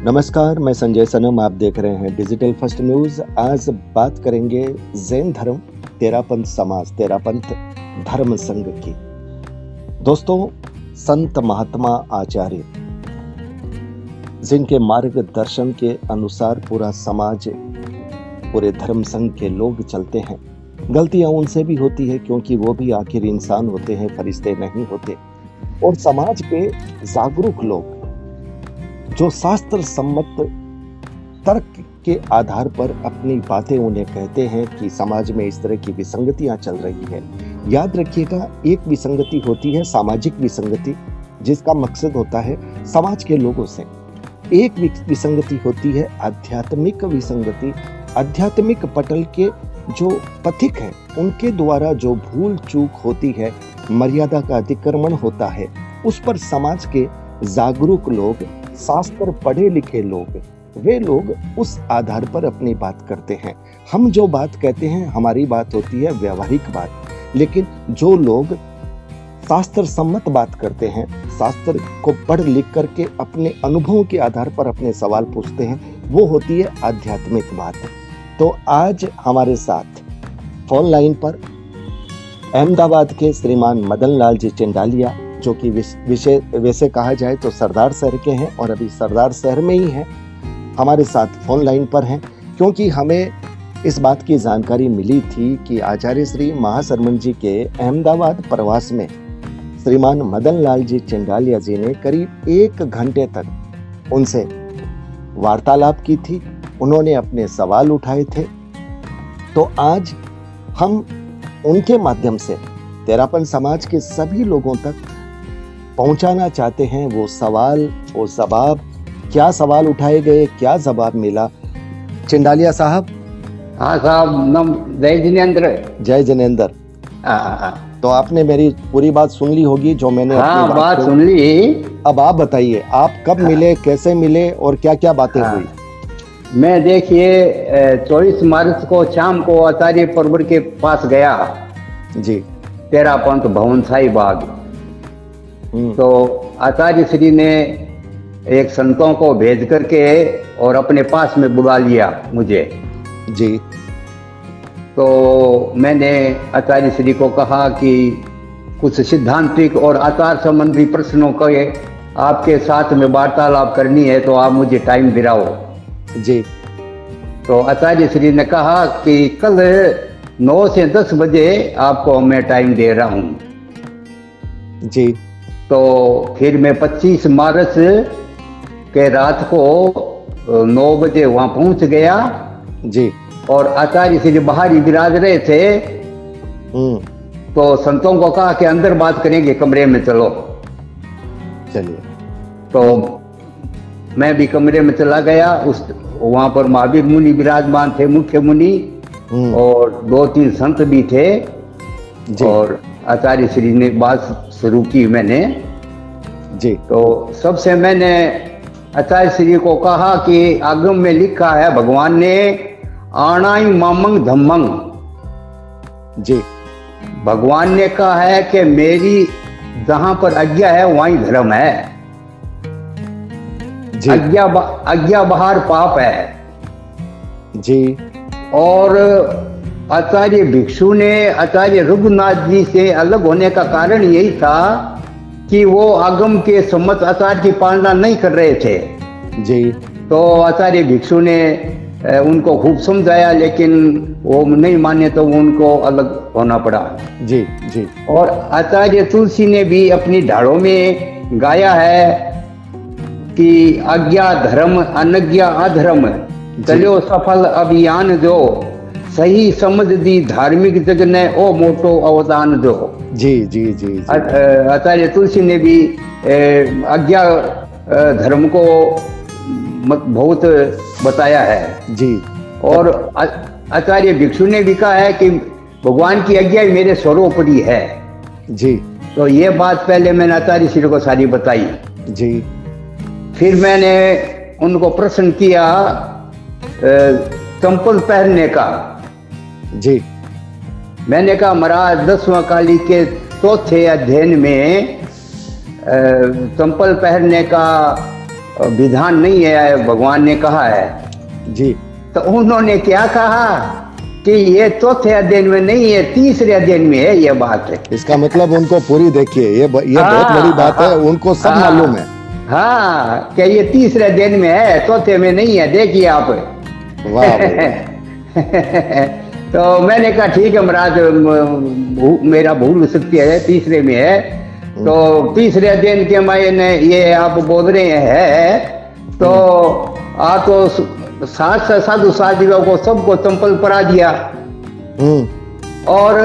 नमस्कार, मैं संजय सनम। आप देख रहे हैं डिजिटल फर्स्ट न्यूज। आज बात करेंगे जैन धर्म तेरापंथ समाज तेरापंथ धर्म संघ की। दोस्तों, संत महात्मा आचार्य जिनके मार्गदर्शन के अनुसार पूरा समाज, पूरे धर्म संघ के लोग चलते हैं। गलतियां उनसे भी होती है क्योंकि वो भी आखिर इंसान होते हैं, फरिश्ते नहीं होते। और समाज के जागरूक लोग जो शास्त्र सम्मत तर्क के आधार पर अपनी बातें उन्हें कहते हैं कि समाज में इस तरह की विसंगतियां चल रही है। याद रखिएगा, एक विसंगति होती है सामाजिक विसंगति, जिसका मकसद होता है समाज के लोगों से। एक विसंगति होती है आध्यात्मिक विसंगति। आध्यात्मिक पटल के जो पथिक हैं उनके द्वारा जो भूल चूक होती है, मर्यादा का अतिक्रमण होता है, उस पर समाज के जागरूक लोग, शास्त्र पढ़े लिखे लोग, वे लोग उस आधार पर अपनी बात करते हैं। हम जो बात कहते हैं हमारी बात होती है व्यवहारिक बात, लेकिन जो लोग शास्त्र सम्मत बात करते हैं, शास्त्र को पढ़ लिख करके अपने अनुभवों के आधार पर अपने सवाल पूछते हैं, वो होती है आध्यात्मिक बात। तो आज हमारे साथ फोन लाइन पर अहमदाबाद के श्रीमान मदन लाल जी चंडालिया, जो कि वैसे कहा जाए तो सरदार शहर के हैं और अभी सरदार शहर में ही हैं, हमारे साथ फोन लाइन पर हैं। क्योंकि हमें इस बात की जानकारी मिली थी कि आचार्य श्री महासरमन जी के अहमदाबाद प्रवास में श्रीमान मदन लाल जी चंडालिया जी ने करीब 1 घंटे तक उनसे वार्तालाप की थी। उन्होंने अपने सवाल उठाए थे। तो आज हम उनके माध्यम से तेरापंथ समाज के सभी लोगों तक पहुंचाना चाहते हैं वो सवाल, वो जवाब। क्या सवाल उठाए गए, क्या जवाब मिला। चंडालिया साहब। हाँ साहब, जय जिनेंद्र। जय जिनेंद्र। तो आपने मेरी पूरी बात सुन ली होगी जो मैंने अपनी बात सुन ली। अब आप बताइए, आप कब मिले, कैसे मिले और क्या क्या बातें हुई। मैं देखिए 24 मार्च को शाम को आचार्य परवर के पास गया जी, तेरापंथ भवन साई बाग। तो आचार्य श्री ने एक संतों को भेज करके और अपने पास में बुला लिया मुझे जी। तो मैंने आचार्य श्री को कहा कि कुछ सिद्धांतिक और आचार संबंधी प्रश्नों को आपके साथ में वार्तालाप करनी है, तो आप मुझे टाइम दिलाओ जी। तो आचार्य श्री ने कहा कि कल 9 से 10 बजे आपको मैं टाइम दे रहा हूं जी। तो फिर मैं 25 मार्च के रात को 9 बजे वहां पहुंच गया जी। और आचार्य श्री बाहर ही विराज रहे थे। तो संतों को कहा कि अंदर बात करेंगे, कमरे में चलो। चलिए। तो मैं भी कमरे में चला गया। वहां पर महावीर मुनि विराजमान थे, मुख्य मुनि, और 2-3 संत भी थे। और आचार्य श्री ने बात शुरू की मैंने जी। तो सबसे मैंने आचार्य श्री को कहा कि आगम में लिखा है, भगवान ने आणाई मामंग धम्मंग जी। भगवान ने कहा है कि मेरी जहां पर आज्ञा है वहीं धर्म है, आज्ञा बाहर पाप है जी। और आचार्य भिक्षु ने आचार्य रघुनाथ जी से अलग होने का कारण यही था कि वो आगम के सम्मत आचार की पालना नहीं कर रहे थे जी। तो आचार्य भिक्षु ने उनको खूब समझाया, लेकिन वो नहीं माने तो उनको अलग होना पड़ा जी जी। और आचार्य तुलसी ने भी अपनी ढालों में गाया है कि आज्ञा धर्म अनज्ञा अधर्म, चलो सफल अभियान जो, सही समझ दी धार्मिक जग ने ओ मोटो अवदान जो। जी जी जी। आचार्य तुलसी ने भी आज्ञा धर्म को बहुत बताया है जी। और आचार्य भिक्षु ने भी कहा है कि भगवान की आज्ञा मेरे सर्वोपरि है जी। तो ये बात पहले मैंने आचार्य श्री को सारी बताई जी। फिर मैंने उनको प्रश्न किया चंपल पहनने का जी। मैंने कहा महाराज 10वां काली के 4थे अध्ययन में चंपल पहनने का विधान नहीं है, भगवान ने कहा है जी। तो उन्होंने क्या कहा कि ये चौथे अध्ययन में नहीं है, तीसरे अध्ययन में है ये बात है। इसका मतलब उनको पूरी देखिए, ये बहुत बड़ी बात है, उनको सब मालूम है। हाँ, क्या ये तीसरे अध्ययन में है, चौथे में नहीं है, देखिए आप। वाह। तो मैंने कहा ठीक है महाराज, मेरा भूल सत्य है, तीसरे में है। तो तीसरे अध्ययन के मायने ये आप बोल रहे हैं, तो आप तो साधु साधियों को सबको चंपल परा दिया, और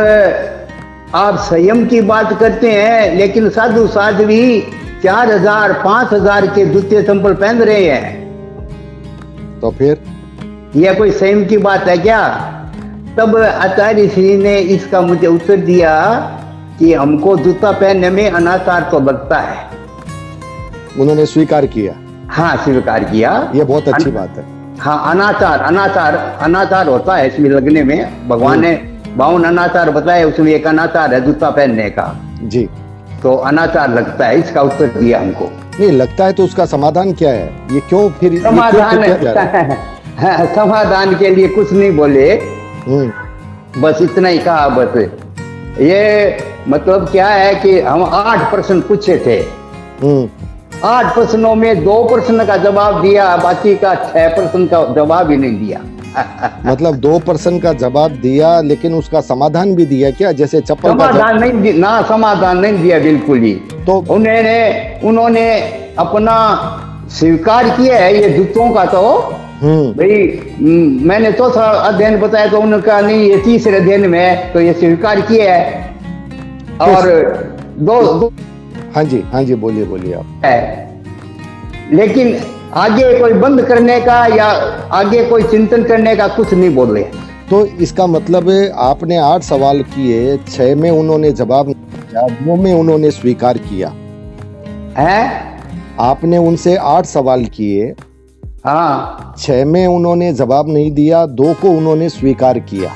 आप संयम की बात करते हैं, लेकिन साधु साध्वी 4000 5000 के जूते चंपल पहन रहे हैं। तो फिर यह कोई संयम की बात है क्या? तब आचार्य श्री ने इसका मुझे उत्तर दिया कि हमको जूता पहनने में अनाचार तो लगता है। उन्होंने स्वीकार किया। हाँ, स्वीकार किया। ये बहुत अच्छी बात है। हाँ, अनाचार होता है इसमें लगने में। भगवान ने 52 अनाचार बताए, उसमें एक अनाचार है जूता पहनने का जी। तो अनाचार लगता है, इसका उत्तर दिया हमको। नहीं लगता है तो उसका समाधान क्या है? ये क्यों फिर समाधान के लिए कुछ नहीं बोले, बस इतना ही कहा। बस ये मतलब क्या है कि हम 8 प्रश्न पूछे थे, 8 प्रश्नों में 2 प्रश्न का जवाब दिया, बाकी का 6 प्रश्न का जवाब ही नहीं दिया। मतलब 2 प्रश्न का जवाब दिया, लेकिन उसका समाधान भी दिया क्या? जैसे चप्पल समाधान नहीं ना, समाधान नहीं दिया बिल्कुल ही। तो उन्होंने अपना स्वीकार किया है ये जूतों का। तो भाई मैंने चौथा अध्ययन बताया, तो उनका नहीं, ये तीसरे अध्ययन में है, तो ये स्वीकार किया है। और दो हाँ जी बोलिए आप। लेकिन आगे कोई बंद करने का या आगे कोई चिंतन करने का कुछ नहीं बोले। तो इसका मतलब है आपने 8 सवाल किए, 6 में उन्होंने जवाब नहीं दिया, 2 में उन्होंने स्वीकार किया है। आपने उनसे 8 सवाल किए, हाँ, 6 में उन्होंने जवाब नहीं दिया, 2 को उन्होंने स्वीकार किया।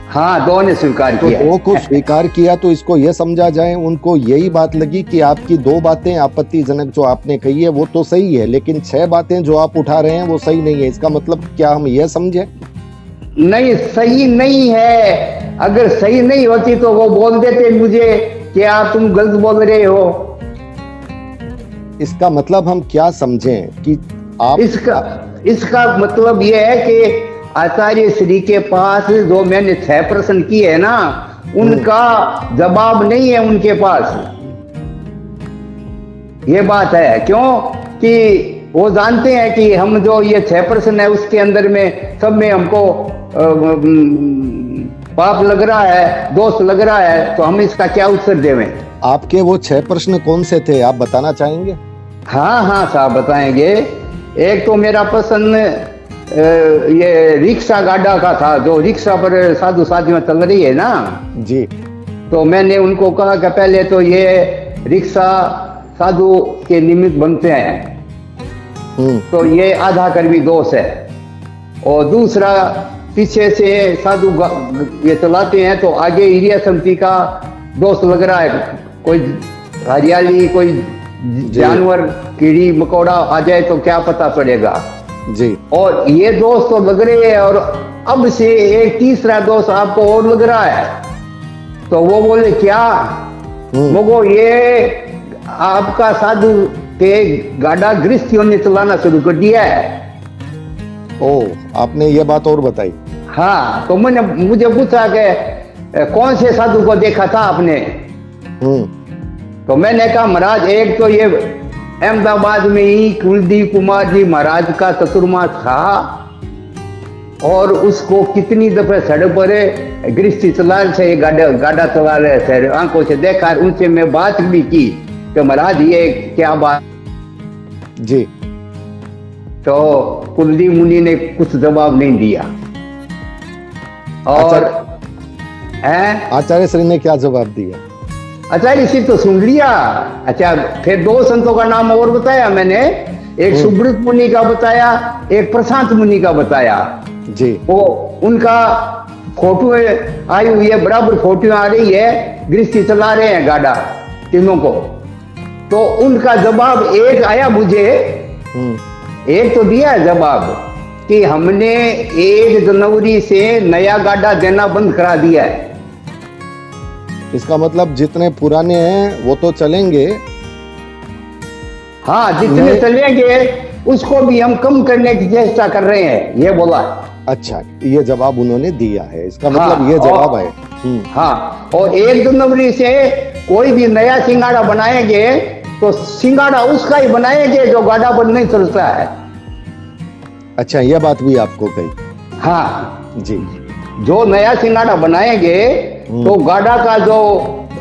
हाँ, 2 ने स्वीकार किया। 2 को स्वीकार किया, तो इसको यह समझा जाए उनको यही बात लगी कि आपकी 2 बातें आपत्तिजनक जो आपने कही है वो तो सही है, लेकिन 6 बातें जो आप उठा रहे हैं वो सही नहीं है। इसका मतलब क्या हम यह समझे? नहीं, सही नहीं है। अगर सही नहीं होती तो वो बोल देते मुझे कि आप तुम गलत बोल रहे हो। इसका मतलब हम क्या समझें कि आप इसका मतलब ये है कि आचार्य श्री के पास जो मैंने 6 प्रश्न किए है ना, उनका जवाब नहीं है उनके पास। ये बात है। क्यों कि वो जानते हैं कि हम जो ये 6 प्रश्न है उसके अंदर में सब में हमको पाप लग रहा है, दोष लग रहा है, तो हम इसका क्या उत्तर देवें? आपके वो 6 प्रश्न कौन से थे, आप बताना चाहेंगे? हाँ साहब, बताएंगे। एक तो मेरा प्रश्न ये रिक्शा गाड़ा का था, जो रिक्शा पर साधु साधियां चल रही है ना जी। तो मैंने उनको कहा कि पहले तो ये रिक्शा साधु के निमित्त बनते हैं, तो ये आधा कर्मी दोष है। और दूसरा, पीछे से साधु ये चलाते हैं तो आगे एरिया समिति का दोष लग रहा है। कोई हरियाली, कोई जानवर, कीड़ी मकोड़ा आ जाए तो क्या पता पड़ेगा जी। और ये दोस्त तो लग रहे हैं, और अब से एक तीसरा दोस्त आपको और लग रहा है। तो वो बोले क्या? वो ये आपका साधु के गाड़ा गृहस्थियों ने चलाना शुरू कर दिया है। ओ, आपने ये बात और बताई? हाँ, तो मुझे पूछा कि कौन से साधु को देखा था आपने? तो मैंने कहा महाराज, एक तो ये अहमदाबाद में ही कुलदीप कुमार जी महाराज का चतुर्मास था, और उसको कितनी दफे सड़क पर गृहस्थी चला से गाड़ा चला रहे थे, आंखों से देखा, उनसे मैं बात भी की कि महाराज ये क्या बात जी। तो कुलदीप मुनि ने कुछ जवाब नहीं दिया। और आचार्य श्री ने क्या जवाब दिया? आचार्य श्री तो सुन लिया। अच्छा, फिर 2 संतों का नाम और बताया मैंने, एक सुब्रत मुनि का बताया, एक प्रशांत मुनि का बताया जी। वो उनका फोटो आई हुई है, बराबर फोटो आ रही है, गृहस्थी चला रहे हैं गाड़ा तीनों को। तो उनका जवाब एक आया मुझे एक तो दिया है जवाब कि हमने 1 जनवरी से नया गाड़ा देना बंद करा दिया है। इसका मतलब जितने पुराने हैं वो तो चलेंगे। हाँ, जितने चलेंगे उसको भी हम कम करने की चेष्टा कर रहे हैं, ये बोला। अच्छा, ये जवाब उन्होंने दिया है, इसका मतलब ये जवाब है। हाँ, और 1 जनवरी से कोई भी नया सिंगाड़ा बनाएंगे तो सिंगाड़ा उसका ही बनाएंगे जो गाड़ा पर नहीं चलता है। अच्छा, ये बात भी आपको कही। हाँ जी, जो नया सिंगाड़ा बनाएंगे तो गाड़ा का जो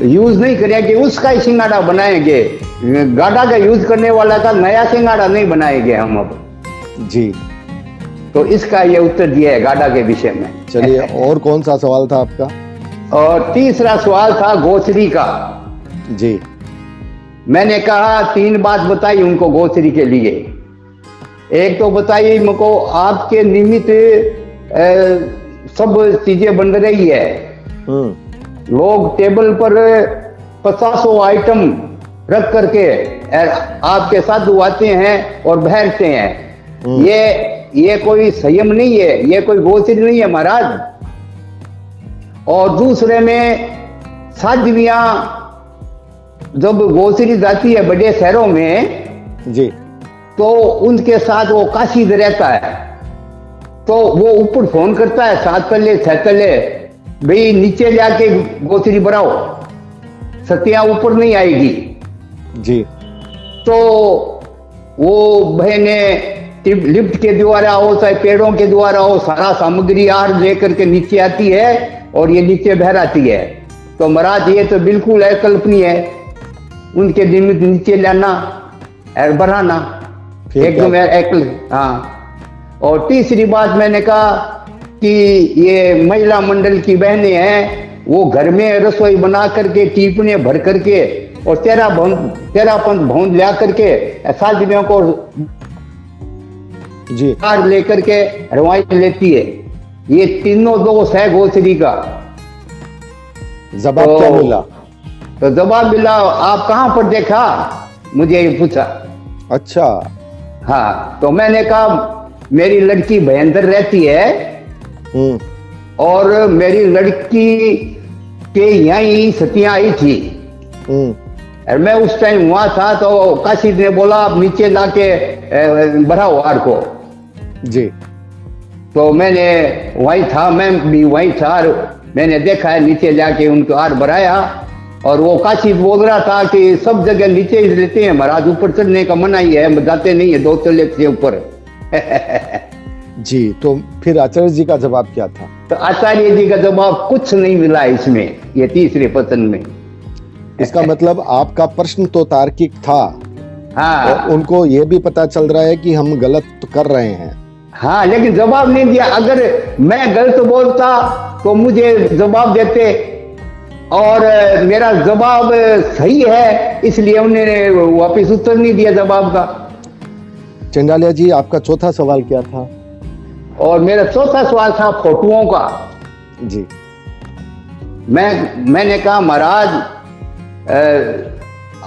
यूज नहीं करेंगे उसका ही सिंगाड़ा बनाएंगे, गाड़ा का यूज करने वाला का नया सिंगाड़ा नहीं बनाएंगे हम अब। जी, तो इसका ये उत्तर दिया है गाड़ा के विषय में। चलिए, और कौन सा सवाल था आपका? और तीसरा सवाल था गोचरी का। जी, मैंने कहा 3 बात बताई उनको गोचरी के लिए। एक तो बताइए मुझको आपके निमित्त सब चीजें बन रही है। लोग टेबल पर 50 आइटम रख करके आपके साधु आते हैं और बैठते हैं। ये कोई संयम नहीं है, ये कोई गोचरी नहीं है महाराज। और दूसरे में साध्वियां जब गोचरी जाती है बड़े शहरों में जी, तो उनके साथ वो काशिद रहता है, तो वो ऊपर फोन करता है 7 तले 6 तले, भाई नीचे जाके गोचरी बनाओ, सतिया ऊपर नहीं आएगी। जी, तो वो बहने लिफ्ट के द्वारा हो चाहे पेड़ों के द्वारा हो, सारा सामग्री आर लेकर के नीचे आती है और ये नीचे बहराती है। तो महाराज ये तो बिल्कुल अकल्पनीय है, उनके निमित्त नीचे लाना और बढ़ाना एकदम एकल। हाँ, और तीसरी बात मैंने कहा कि ये महिला मंडल की बहनें हैं, वो घर में रसोई बना करके टीपने भर करके और तेरापंथ भौन ला करके साधवियों को जी कार लेकर के हरवाई लेती है। ये तीनों दोष है गोचरी का। जवाब क्या मिला? तो जवाब मिला, आप कहां पर देखा, मुझे ये पूछा। अच्छा, हाँ, तो मैंने कहा मेरी लड़की भयंकर रहती है और मेरी लड़की के यहाँ ही सतियां आई थी और मैं उस टाइम वहां था। तो काशिद ने बोला आप नीचे लाके बढ़ाओ हार को। जी, तो मैंने वहीं था, मैं भी वहीं था और मैंने देखा है नीचे जाके उनको हार बढ़ाया। और वो काशिद बोल रहा था कि सब जगह नीचे ही लेते हैं महाराज, ऊपर चढ़ने का मना ही है, जाते नहीं है 2 तले से ऊपर। जी, तो फिर आचार्य जी का जवाब क्या था? तो आचार्य जी का जवाब कुछ नहीं मिला इसमें, ये तीसरे प्रश्न में। इसका मतलब आपका प्रश्न तो तार्किक था। हाँ, और उनको ये भी पता चल रहा है कि हम गलत तो कर रहे हैं। हाँ, लेकिन जवाब नहीं दिया। अगर मैं गलत बोलता तो मुझे जवाब देते, और मेरा जवाब सही है इसलिए उन्होंने वापिस उत्तर नहीं दिया जवाब का। चंडालिया जी, आपका चौथा सवाल क्या था? और मेरा चौथा सवाल था फोटोओं का। जी, मैंने कहा महाराज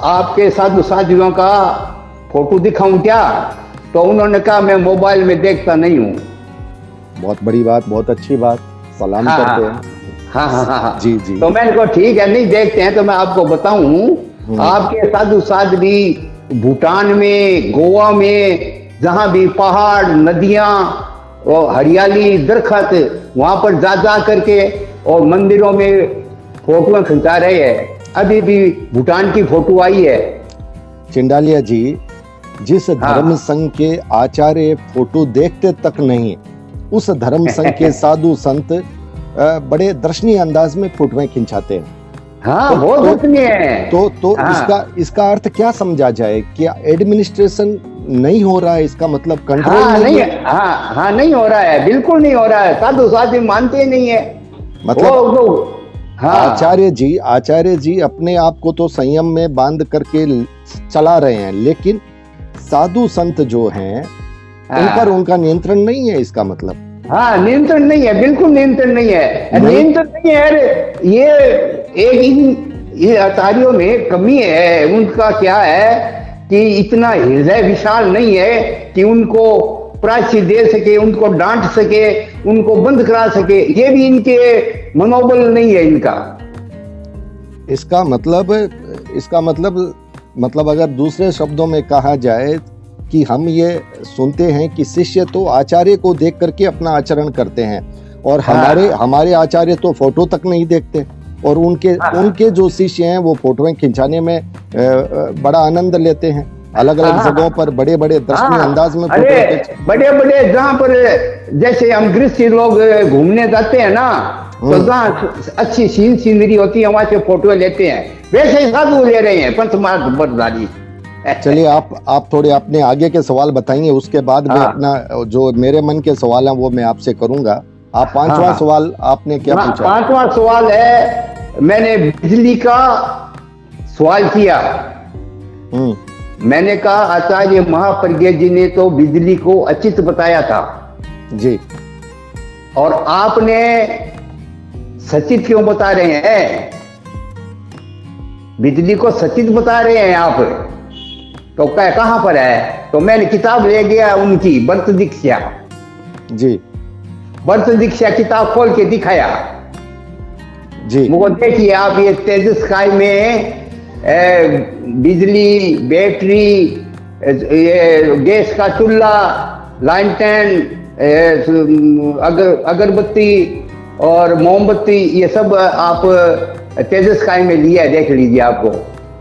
आपके साधु साधियों का फोटो दिखाऊं क्या? तो उन्होंने कहा मैं मोबाइल में देखता नहीं हूँ। बहुत बड़ी बात, बहुत अच्छी बात, सलाम करते हैं। हाँ। जी जी। तो मैंने कहा ठीक है, नहीं देखते हैं तो मैं आपको बताऊं, आपके साधु साध्वी भूटान में, गोवा में, जहां भी पहाड़, नदियां और हरियाली, दरखत, वहां पर जा करके और मंदिरों में फोटो खिंचा रहे हैं। अभी भी भूटान की फोटो आई है। चंडालिया जी, जिस धर्म संघ के आचार्य फोटो देखते तक नहीं, उस धर्म संघ के साधु संत बड़े दर्शनीय अंदाज में फोटोएं खिंचाते हैं। हाँ, बहुत दर्शनीय है। तो इसका अर्थ क्या समझा जाए? क्या एडमिनिस्ट्रेशन नहीं हो रहा है? इसका मतलब कंट्रोल नहीं है? हाँ, नहीं हो रहा है, बिल्कुल नहीं हो रहा है। साधु साधु मानते ही नहीं है। मतलब आचार्य जी अपने आप को तो संयम में बांध करके चला रहे हैं, लेकिन साधु संत जो हैं उन पर उनका नियंत्रण नहीं है, इसका मतलब। हाँ, नियंत्रण नहीं है, बिल्कुल नियंत्रण नहीं है। नियंत्रण नहीं है, ये एक ये आचार्यों में कमी है। उनका क्या है कि इतना हृदय विशाल नहीं है कि उनको प्रायश्चित दे सके, उनको डांट सके, उनको बंद करा सके। ये भी इनके मनोबल नहीं है इनका। इसका मतलब अगर दूसरे शब्दों में कहा जाए कि हम ये सुनते हैं कि शिष्य तो आचार्य को देख करके अपना आचरण करते हैं, और हमारे आचार्य तो फोटो तक नहीं देखते, और उनके जो शिष्य हैं वो फोटोएं खिंचाने में बड़ा आनंद लेते हैं, अलग अलग जगहों पर बड़े बड़े दर्शनीय अंदाज में फोटो, बड़े बड़े जहाँ पर जैसे हम गृहस्थी लोग घूमने जाते हैं ना, तो जहाँ अच्छी सीनरी होती है वहां से फोटो लेते हैं, वैसे ही साधु ले रहे हैं पंथ मार्ग बरदारी। चलिए आप थोड़े अपने आगे के सवाल बताइए, उसके बाद मैं अपना जो मेरे मन के सवाल हैं वो मैं आपसे करूंगा। आप पांचवा सवाल आपने क्या पूछा? पांचवा सवाल है, मैंने बिजली का सवाल किया। मैंने कहा आचार्य महाप्रज्ञ जी ने तो बिजली को अचित बताया था जी, और आपने सचित क्यों बता रहे हैं? बिजली को सचित बता रहे हैं आप, तो कहां पर है? तो मैंने किताब ले गया उनकी व्रत दीक्षा जी, व्रत दीक्षा किताब खोल के दिखाया जी, मुझको देखिए आप, ये तेजस्काई में बिजली, बैटरी, ये गैस का चूल्हा, लालटेन, अगरबत्ती और मोमबत्ती, ये सब आप तेजस्काई में लिया, देख लीजिए आपको।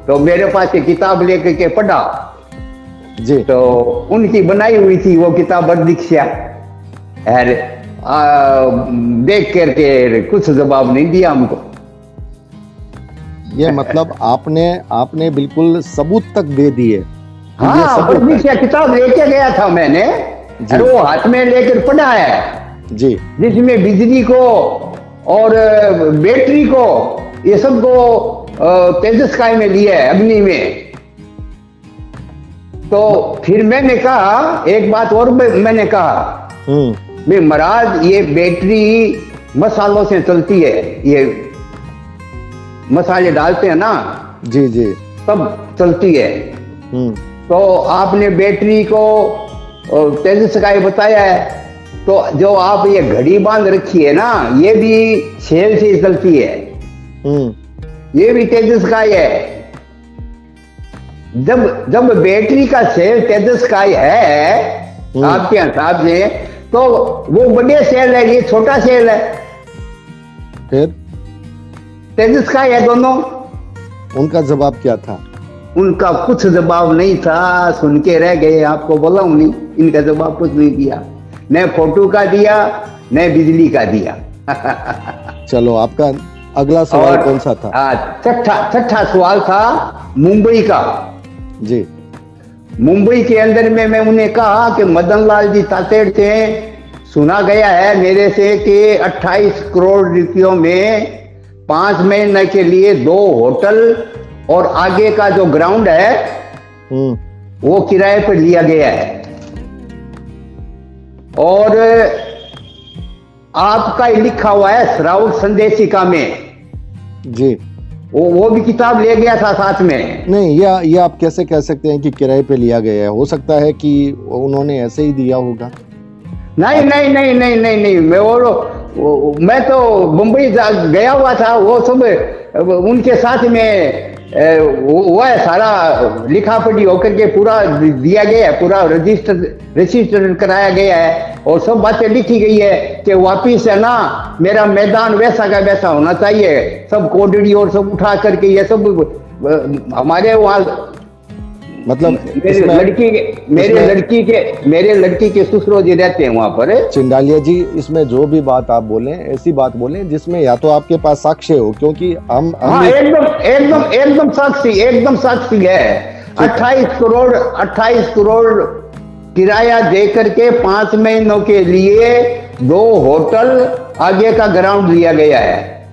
तो मेरे पास ये किताब लेकर के पढ़ा जी, तो उनकी बनाई हुई थी वो किताब व्रत दीक्षा, देख करके कुछ जवाब नहीं दिया हमको। ये मतलब आपने बिल्कुल सबूत तक दे दिए। हाँ, व्रत दीक्षा किताब लेके गया था मैंने, और वो हाथ में लेकर पढ़ा है जी, जिसमें बिजली को और बैटरी को ये सब को तेजस्काई में लिया है, अग्नि में। तो फिर मैंने कहा एक बात और, मैंने कहा मैं महाराज ये बैटरी मसालों से चलती है, ये मसाले डालते हैं ना जी जी, तब चलती है। तो आपने बैटरी को तेजस्काई बताया है, तो जो आप ये घड़ी बांध रखी है ना, ये भी सेल से चलती है, ये भी तेजस्काई है। जब बैटरी का सेल तेजस्काई है आपके हिसाब से, तो वो बड़े सेल है, ये छोटा सेल है, फिर तेजस्काई है दोनों। उनका जवाब क्या था? उनका कुछ जवाब नहीं था, सुन के रह गए। आपको बोला हूं नहीं, इनका जवाब कुछ नहीं दिया, न फोटो का दिया न बिजली का दिया। चलो आपका अगला सवाल कौन सा था? छठा सवाल था मुंबई का जी। मुंबई के अंदर में मैं उन्हें कहा कि मदन लाल जी तातेड़ से सुना गया है मेरे से कि 28 करोड़ रुपयों में 5 महीने के लिए 2 होटल और आगे का जो ग्राउंड है वो किराए पर लिया गया है, और आपका लिखा हुआ है श्रावक संदेशिका में जी। वो भी किताब ले गया था साथ में। नहीं, ये आप कैसे कह सकते हैं कि किराए पे लिया गया है? हो सकता है कि उन्होंने ऐसे ही दिया होगा। नहीं नहीं नहीं नहीं नहीं नहीं, मैं तो मुंबई गया हुआ था, वो सब उनके साथ में वो है, सारा लिखा पढ़ी होकर के पूरा दिया गया है, पूरा रजिस्टर कराया गया है, और सब बातें लिखी गई है कि वापिस है ना मेरा मैदान वैसा का वैसा होना चाहिए, सब कोडड़ी और सब उठा करके ये सब हमारे वहाँ, मतलब मेरे लड़की के ससुर जी रहते हैं वहां पर। चिंडालिया जी, इसमें जो भी बात आप बोलें ऐसी बात बोलें जिसमें या तो आपके पास साक्ष्य हो, क्योंकि हम हाँ, एकदम साक्षी है। 28 करोड़ किराया दे करके 5 महीनों के लिए 2 होटल आगे का ग्राउंड लिया गया है।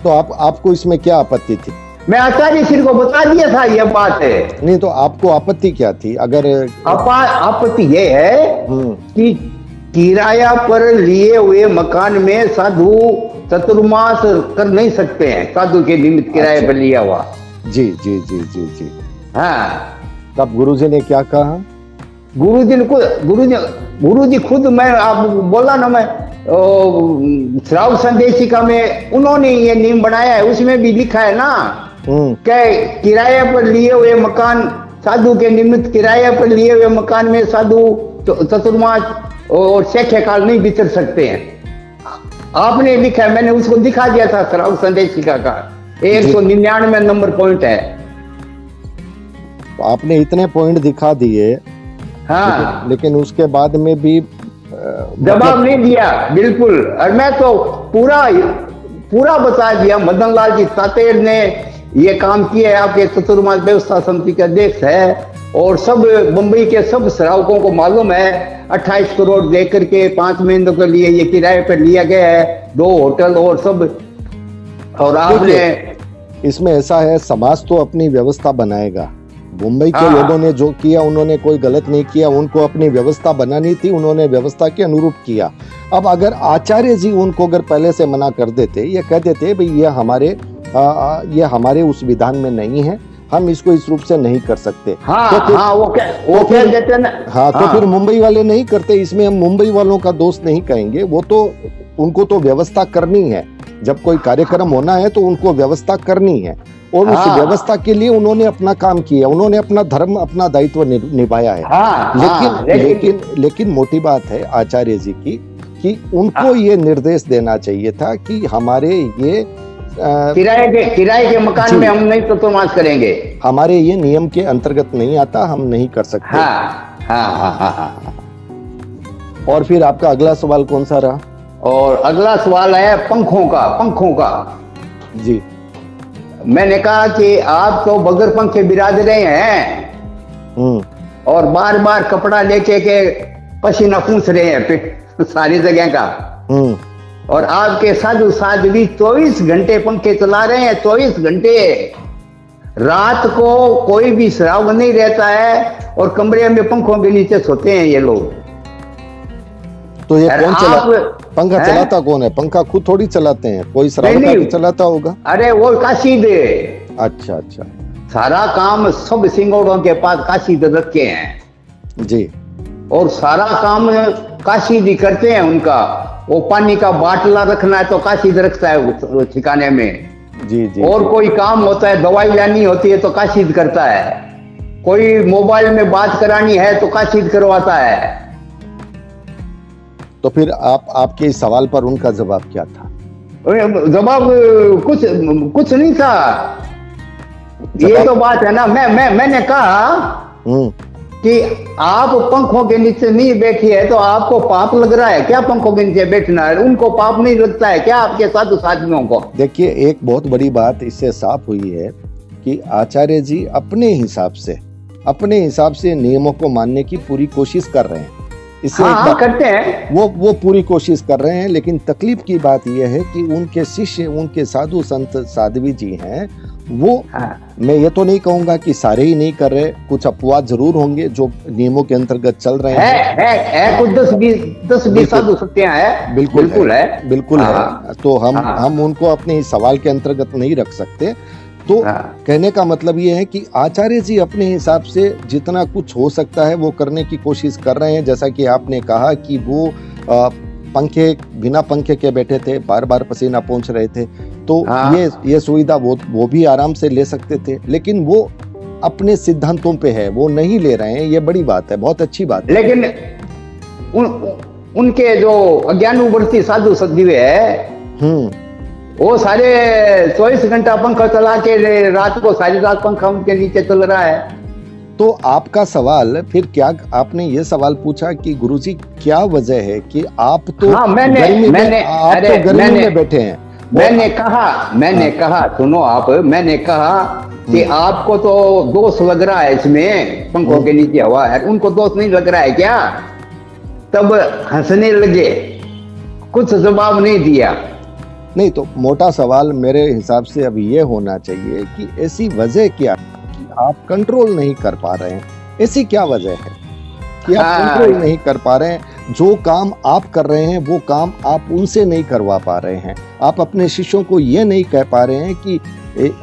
तो आपको इसमें क्या आपत्ति थी? मैं आचार्य श्री को बता दिया था यह बात है। नहीं तो आपको आपत्ति क्या थी? अगर आपत्ति ये है कि किराया पर लिए हुए मकान में साधु चतुर्मास कर नहीं सकते हैं, साधु के निमित्त किराए पर लिया हुआ। जी जी जी जी जी। हाँ, तब गुरुजी ने क्या कहा? गुरुजी खुद, मैं आप बोला ना, मैं श्राव संदेशिका में उन्होंने ये नियम बनाया है, उसमें भी लिखा है ना कि किराए पर लिए हुए मकान, साधु के निमित्त किराए पर लिए हुए मकान में साधु चतुर्मास और शेखे काल नहीं विचर सकते हैं। आपने लिखा है, मैंने उसको दिखा दिया था श्राव संदेशिका का 199 नंबर पॉइंट है। तो आपने इतने पॉइंट दिखा दिए, हाँ, लेकिन उसके बाद में भी जवाब नहीं दिया, बिल्कुल। और मैं तो पूरा बता दिया। मदन लाल जी तातेर ने ये काम किया है, आपके चतुर्मास व्यवस्था समिति के अध्यक्ष है, और सब मुंबई के सब श्रावकों को मालूम है 28 करोड़ दे करके 5 महीनों के लिए ये किराए पर लिया गया है, 2 होटल और सब। और आपने इसमें ऐसा है, समाज तो अपनी व्यवस्था बनाएगा। मुंबई के लोगों ने जो किया, उन्होंने कोई गलत नहीं किया, उनको अपनी व्यवस्था बनानी थी, उन्होंने व्यवस्था के अनुरूप किया। अब अगर आचार्य जी उनको अगर पहले से मना कर देते, ये कह देते भाई ये हमारे उस विधान में नहीं है, हम इसको इस रूप से नहीं कर सकते, तो कह देते ना। तो फिर मुंबई वाले नहीं करते। इसमें हम मुंबई वालों का दोष नहीं कहेंगे, वो तो उनको तो व्यवस्था करनी है। जब कोई कार्यक्रम होना है तो उनको व्यवस्था करनी है, और उस व्यवस्था के लिए उन्होंने अपना काम किया, उन्होंने अपना धर्म, अपना दायित्व निभाया है। लेकिन मोटी बात है आचार्य जी की कि उनको ये निर्देश देना चाहिए था कि हमारे ये किराए के मकान में हम नहीं चतुर्मास करेंगे, हमारे ये नियम के अंतर्गत नहीं आता, हम नहीं कर सकते। और फिर आपका अगला सवाल कौन सा रहा? और अगला सवाल है पंखों का। जी, मैंने कहा कि आप तो बगैर पंखे बिराज रहे हैं और बार बार कपड़ा लेके के पसीना पूछ रहे हैं सारी जगह का, और आपके साधु साध्वी 24 घंटे पंखे चला रहे हैं, 24 घंटे। रात को कोई भी श्रावक नहीं रहता है और कमरे में पंखों के नीचे सोते हैं ये लोग। तो ये पंखा चलाता कौन है? पंखा खुद थोड़ी चलाते हैं, कोई श्रावक चलाता होगा। अरे वो काशीद। अच्छा, सारा काम सब सिंगोड़ों के पास काशीद रखे हैं जी, और सारा काम काशीद ही करते हैं उनका। वो पानी का बाटला रखना है तो काशीद रखता है उस ठिकाने में। जी। और कोई काम होता है, दवाई लानी होती है तो काशीद करता है, कोई मोबाइल में बात करानी है तो काशीद करवाता है। तो फिर आपके इस सवाल पर उनका जवाब क्या था? जवाब कुछ नहीं था। ये तो बात है ना, मैंने कहा कि आप पंखों के नीचे नहीं बैठी है तो आपको पाप लग रहा है क्या? पंखों के नीचे बैठना है, उनको पाप नहीं लगता है क्या आपके साधु साथियों को? देखिए, एक बहुत बड़ी बात इससे साफ हुई है कि आचार्य जी अपने हिसाब से नियमों को मानने की पूरी कोशिश कर रहे हैं। करते हैं, वो पूरी कोशिश कर रहे हैं। लेकिन तकलीफ की बात यह है कि उनके शिष्य, उनके साधु संत साध्वी जी हैं, वो मैं ये तो नहीं कहूंगा कि सारे ही नहीं कर रहे, कुछ अपवाद जरूर होंगे जो नियमों के अंतर्गत चल रहे हैं। कुछ 10-20 साधु सत्या है, बिल्कुल है। तो हम उनको अपने इस सवाल के अंतर्गत नहीं रख सकते। तो कहने का मतलब ये है कि आचार्य जी अपने हिसाब से जितना कुछ हो सकता है वो करने की कोशिश कर रहे हैं। जैसा कि आपने कहा कि वो बिना पंखे के बैठे थे, बार बार पसीना पोंछ रहे थे, तो ये सुविधा वो भी आराम से ले सकते थे, लेकिन वो अपने सिद्धांतों पे है, वो नहीं ले रहे हैं। ये बड़ी बात है, बहुत अच्छी बात है। लेकिन उनके जो अज्ञानुवर्ती साधु सदगुरु है, वो सारे 24 घंटा पंखा चला के रात को सारी रात पंखा उनके नीचे चल रहा है। तो आपका सवाल फिर क्या, आपने ये सवाल पूछा कि गुरुजी क्या वजह है कि आप तो गर्मी में बैठे हैं। मैंने कहा सुनो आप, मैंने कहा कि आपको तो दोष लग रहा है इसमें, पंखों के नीचे हवा है, उनको दोष नहीं लग रहा है क्या? तब हंसने लगे, कुछ जवाब नहीं दिया। नहीं, तो मोटा सवाल मेरे हिसाब से अब ये होना चाहिए कि ऐसी वजह क्या कि आप कंट्रोल नहीं कर पा रहे हैं? ऐसी क्या वजह है कि आप कंट्रोल नहीं कर पा रहे हैं? जो काम आप कर रहे हैं वो काम आप उनसे नहीं करवा पा रहे हैं। आप अपने शिष्यों को ये नहीं कह पा रहे हैं कि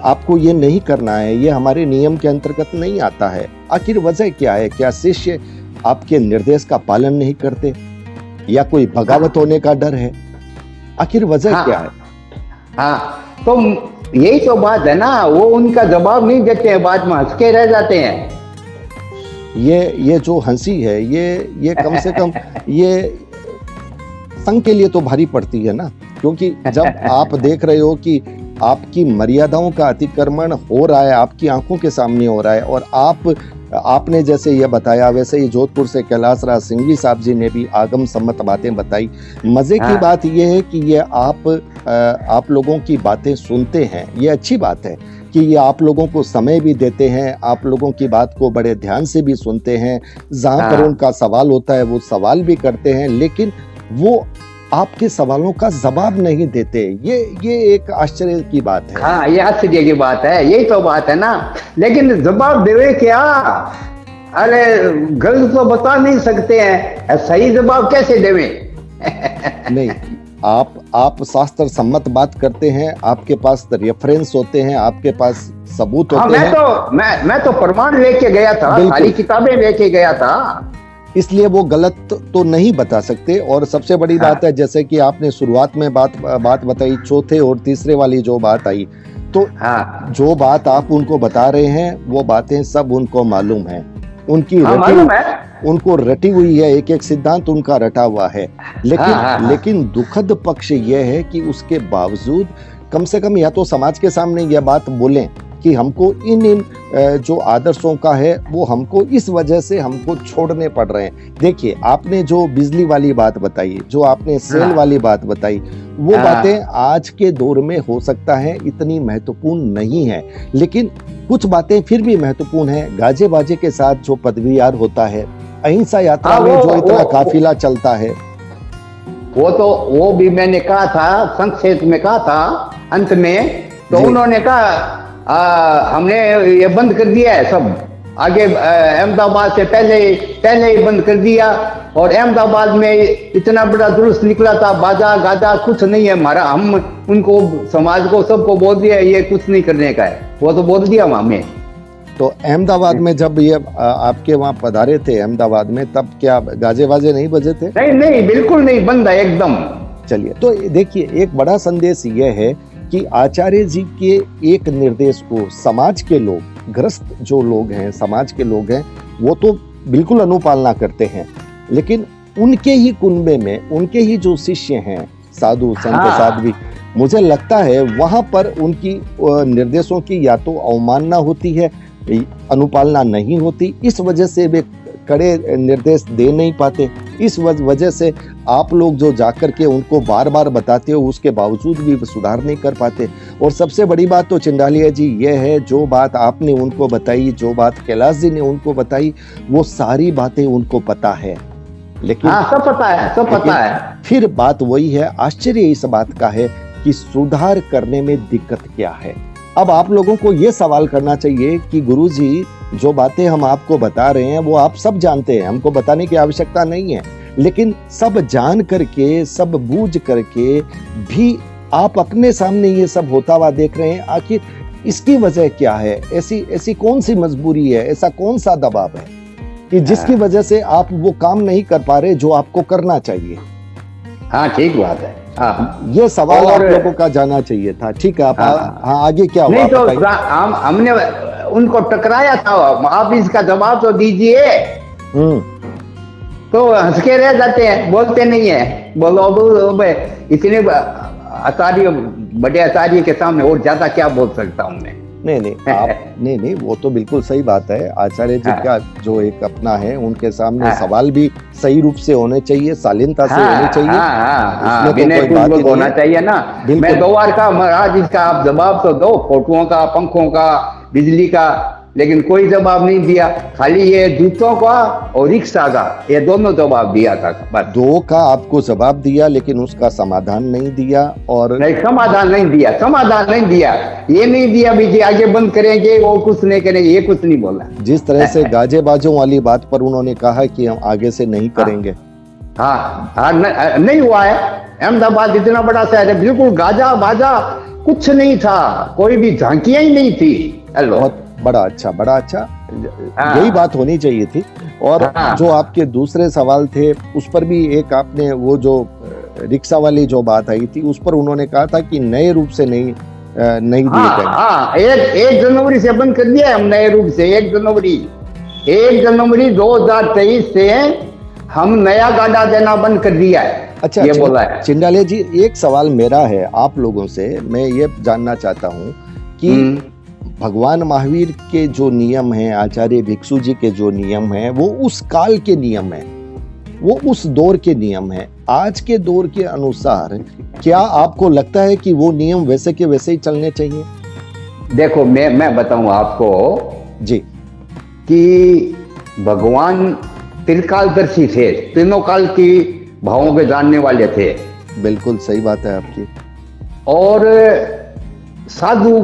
आपको ये नहीं करना है, ये हमारे नियम के अंतर्गत नहीं आता है। आखिर वजह क्या है? क्या शिष्य आपके निर्देश का पालन नहीं करते या कोई बगावत होने का डर है? आखिर वजह क्या है? हाँ, तो यही तो बात है ना, वो उनका जवाब नहीं देते हैं, बाद में हंस के रह जाते हैं। ये जो हंसी है ये कम से कम ये संघ के लिए तो भारी पड़ती है ना, क्योंकि जब आप देख रहे हो कि आपकी मर्यादाओं का अतिक्रमण हो रहा है, आपकी आंखों के सामने हो रहा है, और आपने जैसे ये बताया वैसे ही जोधपुर से कैलाश राज सिंघवी साहब जी ने भी आगम सम्मत बातें बताई। मजे की बात यह है कि ये आप लोगों की बातें सुनते हैं, ये अच्छी बात है कि ये आप लोगों को समय भी देते हैं, आप लोगों की बात को बड़े ध्यान से भी सुनते हैं, जहां पर उनका सवाल होता है वो सवाल भी करते हैं, लेकिन वो आपके सवालों का जवाब नहीं देते। ये एक आश्चर्य की बात है। हाँ, ये आश्चर्य की बात है, यही तो बात है ना। लेकिन जवाब देवे क्या? अरे गलत तो बता नहीं सकते हैं, सही जवाब कैसे देवे? नहीं, आप शास्त्र सम्मत बात करते हैं, आपके पास रेफरेंस होते हैं, आपके पास सबूत होते हैं। मैं तो प्रमाण लेके गया था, सारी किताबें लेके गया था, इसलिए वो गलत तो नहीं बता सकते। और सबसे बड़ी बात है, जैसे कि आपने शुरुआत में बात बताई, चौथे और तीसरे वाली जो बात आई, तो जो बात आप उनको बता रहे हैं वो बातें सब उनको मालूम है, उनको रटी हुई है, एक एक सिद्धांत उनका रटा हुआ है। लेकिन दुखद पक्ष यह है कि उसके बावजूद कम से कम या तो समाज के सामने यह बात बोलें कि हमको इन जो आदर्शों का है वो हमको इस वजह से हमको छोड़ने पड़ रहे हैं। देखिए, आपने जो बिजली वाली बात बताई, जो आपने सेल वाली बात बताई, वो बातें आज के दौर में हो सकता है इतनी महत्वपूर्ण नहीं है, लेकिन कुछ बातें फिर भी महत्वपूर्ण है। गाजे बाजे के साथ जो पदवीयार होता है, अहिंसा यात्रा में जो इतना काफिला चलता है, वो भी मैंने कहा था, संक्षेप में कहा था अंत में, तो उन्होंने कहा हमने ये बंद कर दिया है सब, आगे अहमदाबाद से पहले ही बंद कर दिया, और अहमदाबाद में इतना बड़ा जुलूस निकला था, बाजा गाजा कुछ नहीं है हमारा, हम उनको समाज को सबको बोल दिया ये कुछ नहीं करने का है, वो तो बोल दिया हमें। तो अहमदाबाद में जब ये आपके वहाँ पधारे थे अहमदाबाद में, तब क्या गाजे बाजे नहीं बजे थे? नहीं, बिल्कुल नहीं, बंद है एकदम। चलिए, तो देखिए, एक बड़ा संदेश यह है कि आचार्य जी के एक निर्देश को समाज के लोग, ग्रस्त जो लोग हैं, समाज के लोग हैं, वो तो बिल्कुल अनुपालना करते हैं, लेकिन उनके ही कुनबे में उनके ही जो शिष्य हैं, साधु संत साध्वी, मुझे लगता है वहां पर उनकी निर्देशों की या तो अवमानना होती है, अनुपालना नहीं होती, इस वजह से वे कड़े निर्देश दे नहीं पाते। इस वजह से आप लोग जो जाकर के उनको बार बार बताते हो, उसके बावजूद भी सुधार नहीं कर पाते। और सबसे बड़ी बात तो चिंडालिया जी ये है, जो बात आपने उनको बताई, जो बात कैलाश जी ने उनको बताई, वो सारी बातें उनको पता है, लेकिन सब पता है। फिर बात वही है, आश्चर्य इस बात का है कि सुधार करने में दिक्कत क्या है। अब आप लोगों को ये सवाल करना चाहिए कि गुरुजी, जो बातें हम आपको बता रहे हैं वो आप सब जानते हैं, हमको बताने की आवश्यकता नहीं है, लेकिन सब जान करके, सब बूझ करके भी आप अपने सामने ये सब होता हुआ देख रहे हैं। आखिर इसकी वजह क्या है? ऐसी कौन सी मजबूरी है, ऐसा कौन सा दबाव है कि जिसकी वजह से आप वो काम नहीं कर पा रहे जो आपको करना चाहिए? हाँ, ठीक बात है। ये सवाल आप लोगों का जाना चाहिए था। ठीक है, आप आगे क्या हुआ? नहीं तो हमने उनको टकराया था, आप इसका जवाब तो दीजिए, तो हंस के रह जाते हैं, बोलते नहीं है। बोलो इतने आचार्य, बड़े आचार्य के सामने और ज्यादा क्या बोल सकता हूँ मैं? नहीं, वो तो बिल्कुल सही बात है। आचार्य जी का जो एक अपना है, उनके सामने सवाल भी सही रूप से होने चाहिए, शालीनता से होने चाहिए, विनयपूर्वक होना चाहिए ना। मैं 2 बार का महाराज, इसका आप जवाब तो दो, फोटुओं का, पंखों का, बिजली का, लेकिन कोई जवाब नहीं दिया। खाली ये जूतों का और रिक्शा का, ये दोनों जवाब दिया था बस। 2 का आपको जवाब दिया, लेकिन उसका समाधान नहीं दिया। और नहीं, समाधान नहीं दिया, ये नहीं दिया भी आगे बंद करेंगे, वो कुछ नहीं करेंगे, ये कुछ नहीं बोला। जिस तरह से गाजे बाजों वाली बात पर उन्होंने कहा कि हम आगे से नहीं करेंगे। नहीं हुआ है। अहमदाबाद इतना बड़ा शहर है, बिल्कुल गाजा बाजा कुछ नहीं था, कोई भी झांकियां ही नहीं थी। हेलो, बहुत बड़ा अच्छा, बड़ा अच्छा। हाँ। यही बात होनी चाहिए थी। और हाँ। जो आपके दूसरे सवाल थे उस पर भी एक आपने वो जो रिक्शा वाली जो बात आई थी उस पर उन्होंने कहा था कि नए रूप से नहीं दिए जाएंगे। हाँ, एक जनवरी से बंद कर दिया है हम नए रूप से। 1 जनवरी 2023 से हम नया गाड़ा देना बंद कर दिया है। अच्छा, ये बोला है। चिंडालिया जी, एक सवाल मेरा है आप लोगों से, मैं ये जानना चाहता हूँ कि भगवान महावीर के जो नियम हैं, आचार्य भिक्षु जी के जो नियम हैं, वो उस काल के नियम हैं, वो उस दौर के नियम हैं। आज के दौर के अनुसार क्या आपको लगता है कि वो नियम वैसे के वैसे ही चलने चाहिए? देखो, मैं बताऊं आपको जी कि भगवान त्रिकालदर्शी थे, तीनों काल की भावों के जानने वाले थे। बिल्कुल सही बात है आपकी। और साधु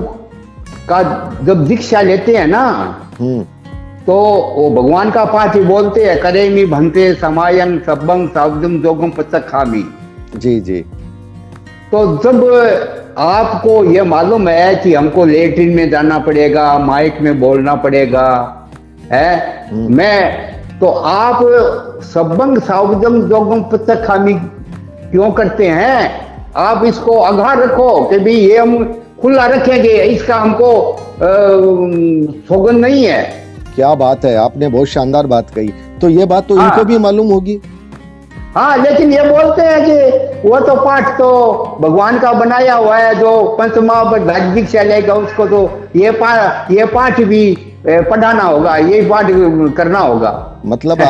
का जब दीक्षा लेते हैं ना, तो वो भगवान का पाठ ही बोलते हैं, करेमी भंते समायन सब्बं सावधम जोगम पचखामी। जी जी। तो जब आपको ये मालूम है कि हमको लेटरिन में जाना पड़ेगा, माइक में बोलना पड़ेगा, है मैं, तो आप सब्बंग सावधम जोगम पचखामी क्यों करते हैं? आप इसको आगाह रखो कि भाई ये हम खुला रखेंगे, इसका हमको सौगंध नहीं है। क्या बात है, आपने बहुत शानदार बात कही। तो ये बात तो इनको भी मालूम होगी। हाँ, लेकिन ये बोलते हैं कि वो तो पाठ तो भगवान का बनाया हुआ है, जो पंचमा दीक्षा लेगा उसको तो ये पाठ भी पढ़ाना होगा, ये पाठ करना होगा। मतलब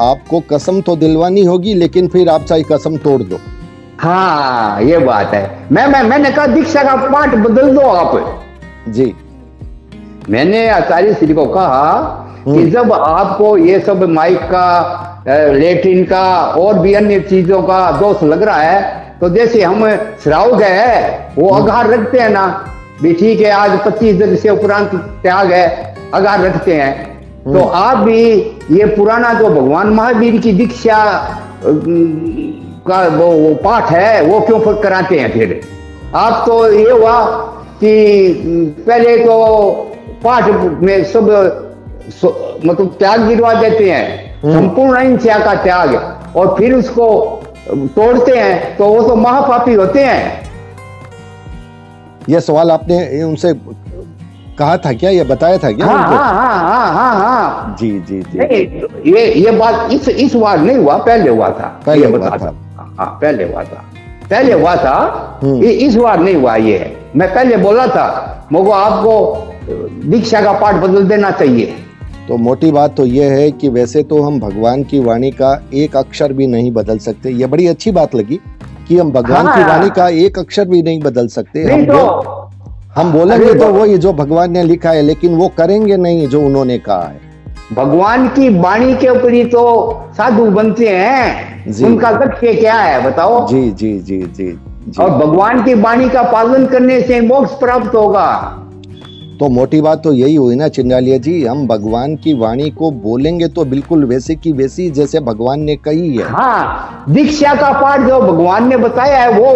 आपको कसम तो दिलवानी होगी, लेकिन फिर आप चाहे कसम तोड़ दो। हाँ, ये बात है। मैंने कहा दीक्षा का पाठ बदल दो आप। जी, मैंने आचार्य श्री को कहा कि जब आपको ये सब माइक का, लेट्रिन का और भी अन्य चीजों का दोष लग रहा है, तो जैसे हम श्रावक है वो आगाह रखते हैं ना, भी ठीक है आज 25 दिन से उपरांत त्याग है, आगाह रखते हैं, तो आप भी ये पुराना जो भगवान महावीर की दीक्षा का वो पाठ है वो क्यों कराते हैं? फिर आप तो ये हुआ कि पहले तो पाठ में सब मतलब त्याग गिरवा देते हैं, संपूर्ण अहिंसा का त्याग, और फिर उसको तोड़ते हैं, तो वो तो महापापी होते हैं। ये सवाल आपने उनसे कहा था क्या, ये बताया था क्या? हाँ। जी जी जी। नहीं, ये बात इस बार नहीं हुआ, पहले हुआ था। पहले हुआ था। हाँ, पहले हुआ था। इस बार नहीं हुआ। ये मैं पहले बोला था, मुझको आपको दीक्षा का पाठ बदल देना चाहिए। तो मोटी बात तो ये है कि वैसे तो हम भगवान की वाणी का एक अक्षर भी नहीं बदल सकते। ये बड़ी अच्छी बात लगी कि हम भगवान की वाणी का एक अक्षर भी नहीं बदल सकते। हम बोलेंगे तो वो ये जो भगवान ने लिखा है, लेकिन वो करेंगे नहीं जो उन्होंने कहा है। भगवान की वाणी के ऊपर ही तो साधु बनते हैं, उनका लक्ष्य क्या है बताओ? जी जी जी जी जी। और भगवान की वाणी का पालन करने से मोक्ष प्राप्त होगा। तो मोटी बात तो यही हुई ना चिंडालिया जी, हम भगवान की वाणी को बोलेंगे तो बिल्कुल वैसे की वैसी जैसे भगवान ने कही है। हाँ, दीक्षा का पाठ जो भगवान ने बताया है वो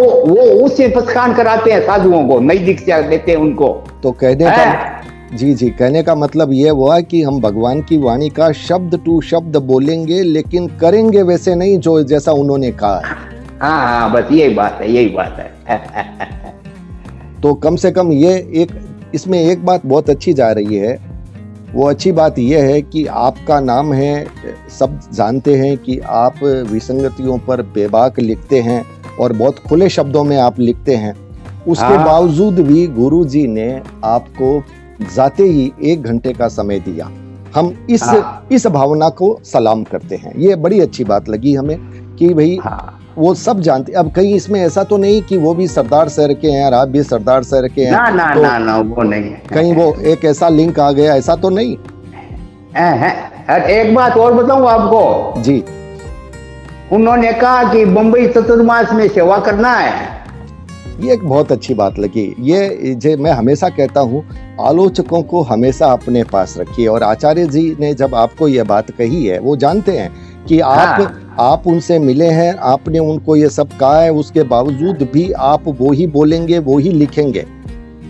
उससे पछाण कराते हैं साधुओं को, नई दीक्षा देते हैं उनको। तो कहने का मतलब ये हुआ कि हम भगवान की वाणी का शब्द टू शब्द बोलेंगे, लेकिन करेंगे वैसे नहीं जो जैसा उन्होंने कहा है। हाँ, बस यही बात है। तो कम से कम ये इसमें एक बात बहुत अच्छी जा रही है। वो अच्छी बात यह है कि आपका नाम है, सब जानते हैं कि आप विसंगतियों पर बेबाक लिखते हैं और बहुत खुले शब्दों में आप लिखते हैं। उसके बावजूद भी गुरुजी ने आपको जाते ही 1 घंटे का समय दिया। हम इस भावना को सलाम करते हैं। ये बड़ी अच्छी बात लगी हमें कि भाई वो सब जानते। अब कहीं इसमें ऐसा तो नहीं कि वो भी सरदार शहर के हैं और आप भी सरदार शहर के हैं? ना, वो नहीं है। कहीं वो एक ऐसा लिंक आ गया, ऐसा तो नहीं है। एक बात और बताऊं आपको जी। उन्होंने कहा कि बंबई चतुर्मास में सेवा करना है। ये एक बहुत अच्छी बात लगी। ये मैं हमेशा कहता हूँ, आलोचकों को हमेशा अपने पास रखिए। और आचार्य जी ने जब आपको यह बात कही है, वो जानते हैं कि आप उनसे मिले हैं, आपने उनको ये सब कहा है, उसके बावजूद भी आप वो ही बोलेंगे, वो ही लिखेंगे,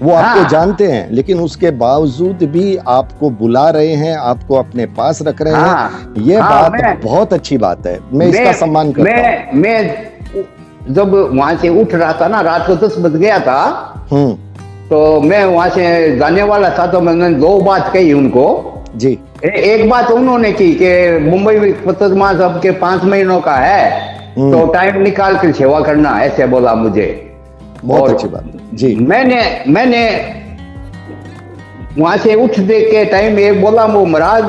वो आपको जानते हैं, लेकिन उसके बावजूद भी आपको बुला रहे हैं, आपको अपने पास रख रहे हैं। ये बात बहुत अच्छी बात है, मैं इसका सम्मान करता हूं। मैं जब वहां से उठ रहा था ना, रात को 10 बज गया था, तो मैं वहां से जाने वाला था, तो मैंने 2 बात कही उनको जी। एक बात उन्होंने की कि मुंबई में पतंग महोत्सव के 5 महीनों का है, तो टाइम निकाल कर सेवा करना, ऐसे बोला मुझे। बहुत अच्छी बात जी। मैंने वहां से उठने के टाइम में बोला, वो महाराज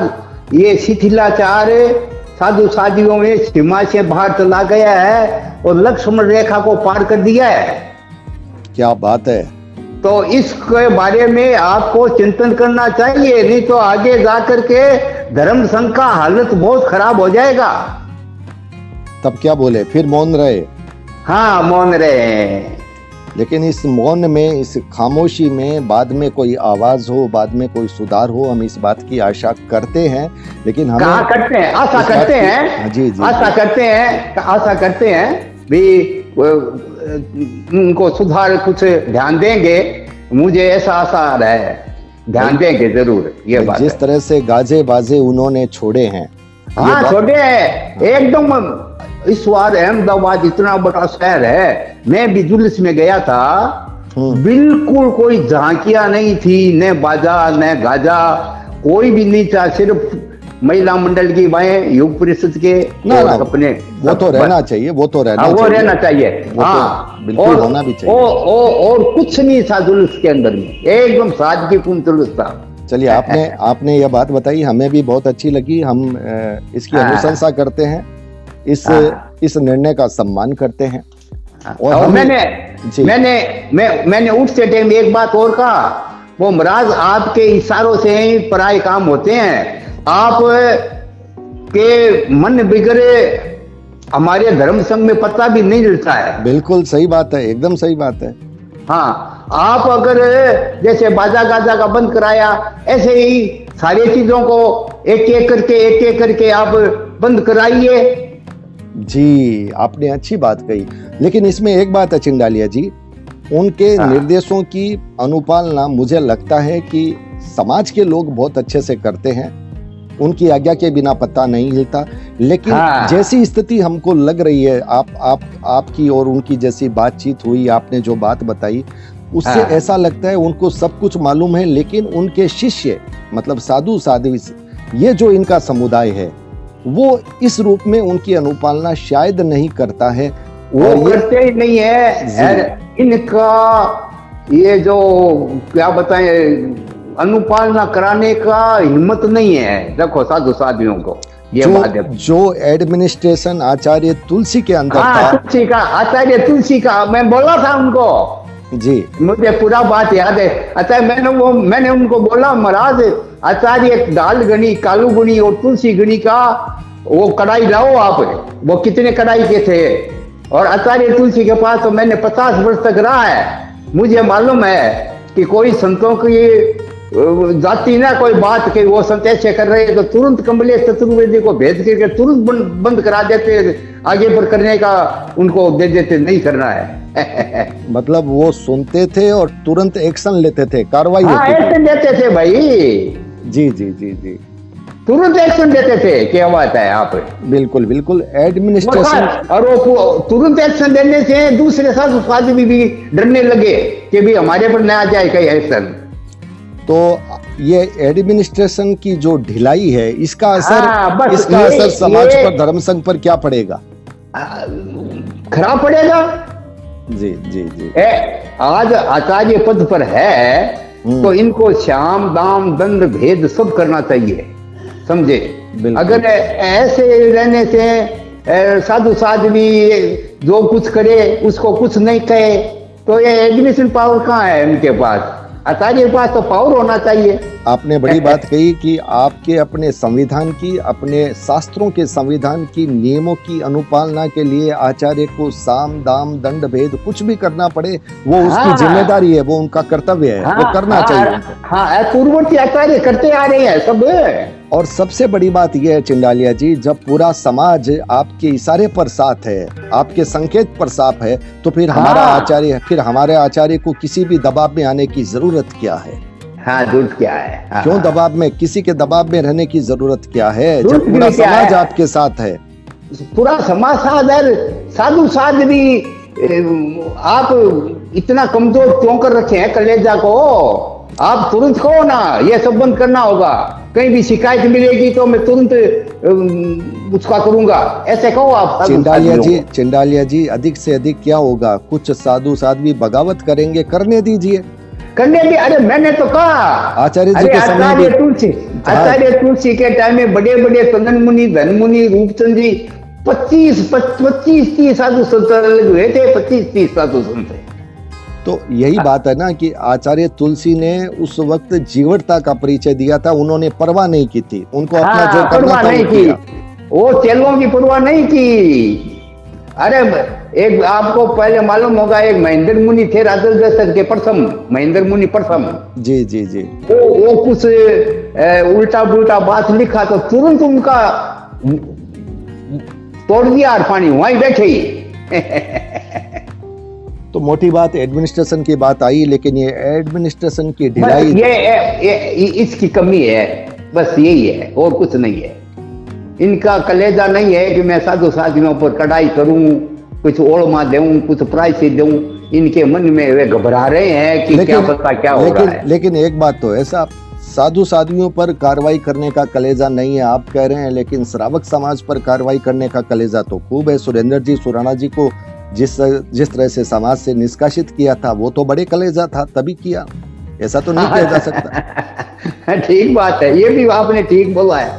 ये शिथिलाचार साधु साधियों में सीमा से बाहर चला गया है और लक्ष्मण रेखा को पार कर दिया है। क्या बात है। तो इसके बारे में आपको चिंतन करना चाहिए, नहीं तो आगे जाकर के धर्म संघ का हालत बहुत खराब हो जाएगा। तब क्या बोले, फिर मौन रहे? हाँ, मौन रहे। लेकिन इस मौन में, इस खामोशी में बाद में कोई आवाज हो, बाद में कोई सुधार हो, हम इस बात की आशा करते हैं। लेकिन हम कहाँ करते हैं, आशा करते हैं। जी जी, आशा करते हैं, आशा करते हैं भी उनको सुधार कुछ ध्यान देंगे, मुझे ऐसा आशा है, ध्यान देंगे जरूर। ये बात जिस तरह से गाजे बाजे उन्होंने छोड़े हैं, हाँ छोड़े हैं एकदम। इस बार अहमदाबाद इतना बड़ा शहर है, मैं भी जुलूस में गया था, बिल्कुल कोई झांकियां नहीं थी, न बाजा न गाजा, कोई भी नहीं था, सिर्फ महिला मंडल की बाएं, युग परिषद के अपने। वो तो रहना चाहिए, वो तो रहना चाहिए, वो रहना चाहिए। हाँ, बिल्कुल होना भी चाहिए। और कुछ नहीं था जुलूस के अंदर में, एकदम सादगीपूर्ण जुलूस था। चलिए, आपने यह बात बताई, हमें भी बहुत अच्छी लगी। हम इसकी अनुशंसा करते हैं, इस निर्णय का सम्मान करते हैं। और मैंने उठते टाइम एक बात और कहा, वो महाराज आपके इशारों से ही पराये काम होते हैं, आप के मन बिगड़े हमारे धर्म संघ में पता भी नहीं चलता है। बिल्कुल सही बात है, एकदम सही बात है। हाँ, आप अगर जैसे बाजा गाजा का बंद कराया, ऐसे ही सारी चीजों को एक एक करके आप बंद कराइए। जी, आपने अच्छी बात कही। लेकिन इसमें एक बात है चिंडालिया जी, उनके निर्देशों की अनुपालना मुझे लगता है कि समाज के लोग बहुत अच्छे से करते हैं, उनकी आज्ञा के बिना पत्ता नहीं हिलता। लेकिन जैसी स्थिति हमको लग रही है, आपकी और उनकी जैसी बातचीत हुई, आपने जो बात बताई, उससे ऐसा लगता है उनको सब कुछ मालूम है, लेकिन उनके शिष्य मतलब साधु साध्वी, ये जो इनका समुदाय है, वो इस रूप में उनकी अनुपालना शायद नहीं करता है। वो करते ही नहीं है। इनका ये जो क्या बताएं, अनुपालना कराने का हिम्मत नहीं है। देखो साधु साधियों को ये जो एडमिनिस्ट्रेशन आचार्य तुलसी के अंदर था, तुलसी का, आचार्य तुलसी का, मैं बोला था उनको जी, मुझे पूरा बात याद है। अच्छा, मैंने उनको बोला, महाराज आचार्य दाल गणी, कालू गणी और तुलसी गणी का वो कढ़ाई लाओ आप। वो कितने कढ़ाई के थे, और आचार्य तुलसी के पास तो मैंने 50 वर्ष तक रहा है। मुझे मालूम है कि कोई संतों की जाती ना कोई बात कि वो संत ऐसे कर रहे हैं, तो तुरंत कमलेश चतुर्वेदी को भेज करके तुरंत बंद करा देते, आगे पर करने का उनको दे देते, नहीं करना है। मतलब वो सुनते थे और तुरंत एक्शन लेते थे, कार्रवाई एक्शन लेते थे भाई। जी जी जी जी, तुरंत एक्शन देते थे। क्या बात है आप, बिल्कुल बिल्कुल एडमिनिस्ट्रेशन, और वो तुरंत एक्शन देने से दूसरे साधु साध्वी भी डरने लगे कि भी हमारे पर न आ जाए कहीं एक्शन। तो ये एडमिनिस्ट्रेशन की जो ढिलाई है, इसका असर समाज पर, धर्म संघ पर क्या पड़ेगा? खराब पड़ेगा। जी जी जी, आज आचार्य पद पर है तो इनको श्याम दाम दंड भेद सब करना चाहिए, समझे। अगर ऐसे रहने से साधु साध्वी जो कुछ करे उसको कुछ नहीं कहे, तो ये एडमिनिस्ट्रेशन पावर कहाँ है इनके पास? आचार्य के पास तो पावर होना चाहिए। आपने बड़ी बात कही कि आपके अपने संविधान की, अपने शास्त्रों के संविधान की नियमों की अनुपालना के लिए आचार्य को साम दाम दंड भेद कुछ भी करना पड़े, वो उसकी जिम्मेदारी है, वो उनका कर्तव्य है, वो करना चाहिए। हाँ, पूर्ववर्ती आचार्य करते आ रहे हैं सब। और सबसे बड़ी बात यह है चिंडालिया जी, जब पूरा समाज आपके इशारे पर साथ है, आपके संकेत पर साथ है, तो फिर हमारे आचार्य को किसी भी दबाव में आने की जरूरत क्या है? हाँ, जरूरत क्या है? क्यों दबाव में, किसी के दबाव में रहने की जरूरत क्या है जब पूरा समाज आपके साथ है? पूरा समाज साथ है। साधु साध भी आप इतना कमजोर क्यों कर रखे हैं कलेजा को? आप तुरंत कहो ना, ये सब बंद करना होगा, कहीं भी शिकायत मिलेगी तो मैं तुरंत उसका करूंगा, ऐसे कहो आप। चिंडालिया जी अधिक से अधिक क्या होगा? कुछ साधु साध्वी बगावत करेंगे, करने दीजिए, करने भी। अरे मैंने तो कहा आचार्य जी के समय आचार्य तुलसी के टाइम में बड़े बड़े तनन मुनि, धन मुनि, रूपचंद जी 25-30 साधु संत हुए थे, 25-30 साधु संत। तो यही बात है ना कि आचार्य तुलसी ने उस वक्त जीवटता का परिचय दिया था, उन्होंने परवाह नहीं की थी, उनको अपना जो करना था वो किया। वो चेलों की परवाह नहीं की। अरे एक आपको पहले मालूम होगा, एक महेंद्र मुनि थे राजल देशर के, प्रथम महेंद्र मुनि प्रथम। जी जी जी। वो कुछ उल्टा पुल्टा बात लिखा तो तुरंत उनका तोड़ दिया और पानी वहीं बैठे ही। तो मोटी बात एडमिनिस्ट्रेशन की बात आई, लेकिन ये एडमिनिस्ट्रेशन की ढिलाई, ये इसकी कमी है, बस यही है और कुछ नहीं है। इनका कलेजा नहीं है कि मैं साधु साधियों पर कड़ाई करूं, कुछ ओळमा दूं, कुछ प्रायश्चित दूं। इनके मन में वे घबरा रहे हैं कि क्या पता क्या हो रहा है। लेकिन एक बात तो है साहब, साधु साध्वियों पर कार्रवाई करने का कलेजा नहीं है आप कह रहे हैं, लेकिन श्रावक समाज पर कार्रवाई करने का कलेजा तो खूब है। सुरेंद्र जी सुराणा जी को जिस तरह से समाज से निष्कासित किया था वो तो बड़े कलेजा था, तभी किया, ऐसा तो नहीं किया जा सकता। ठीक बात है, ये भी आपने ठीक बोला है,